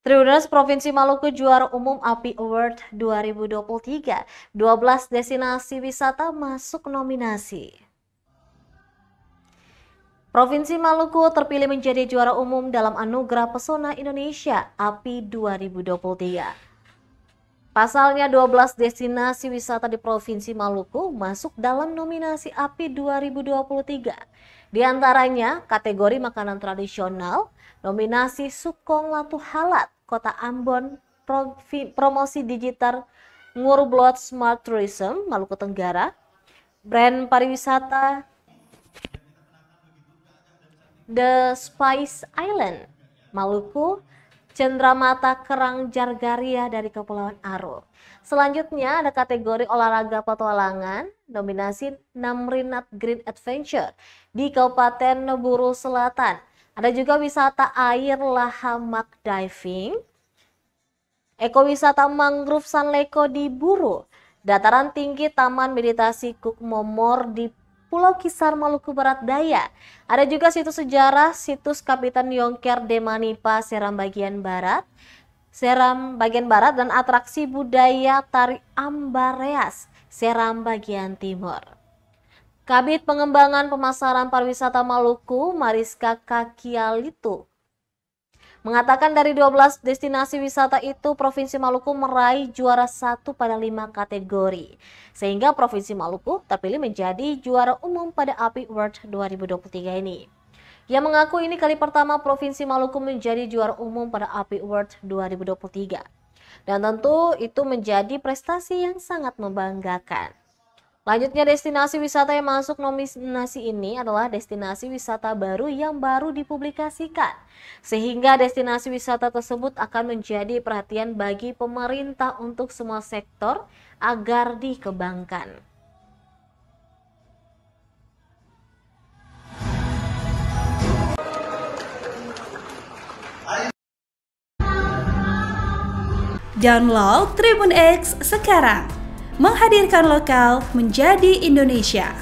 Tribuners Provinsi Maluku juara umum API Award 2023. 12 destinasi wisata masuk nominasi. Provinsi Maluku terpilih menjadi juara umum dalam Anugerah Pesona Indonesia API 2023. Pasalnya 12 destinasi wisata di Provinsi Maluku masuk dalam nominasi API 2023. Di antaranya kategori makanan tradisional, nominasi Sukong Latu Halat, Kota Ambon, promosi digital Ngurblot Smart Tourism, Maluku Tenggara, brand pariwisata The Spice Island, Maluku, Cendramata Kerang Jargaria dari Kepulauan Aro. Selanjutnya ada kategori olahraga petualangan, nominasi Namrinat Green Adventure di Kabupaten Buru Selatan. Ada juga wisata air Lahamak Diving, ekowisata mangrove Sanleko di Buru, dataran tinggi Taman Meditasi Kuk Momor di Pulau Kisar Maluku Barat Daya. Ada juga situs sejarah, situs Kapitan Yongker Demanipa Seram bagian Barat, dan atraksi budaya Tari Ambareas, Seram bagian Timur. Kabid Pengembangan Pemasaran Pariwisata Maluku, Mariska Kakialitu, mengatakan dari 12 destinasi wisata itu, Provinsi Maluku meraih juara 1 pada 5 kategori. Sehingga Provinsi Maluku terpilih menjadi juara umum pada API Award 2023 ini. Ia mengaku ini kali pertama Provinsi Maluku menjadi juara umum pada API Award 2023. Dan tentu itu menjadi prestasi yang sangat membanggakan. Lanjutnya, destinasi wisata yang masuk nominasi ini adalah destinasi wisata baru yang baru dipublikasikan. Sehingga destinasi wisata tersebut akan menjadi perhatian bagi pemerintah untuk semua sektor agar dikembangkan. Download Tribun X sekarang. Menghadirkan lokal menjadi Indonesia.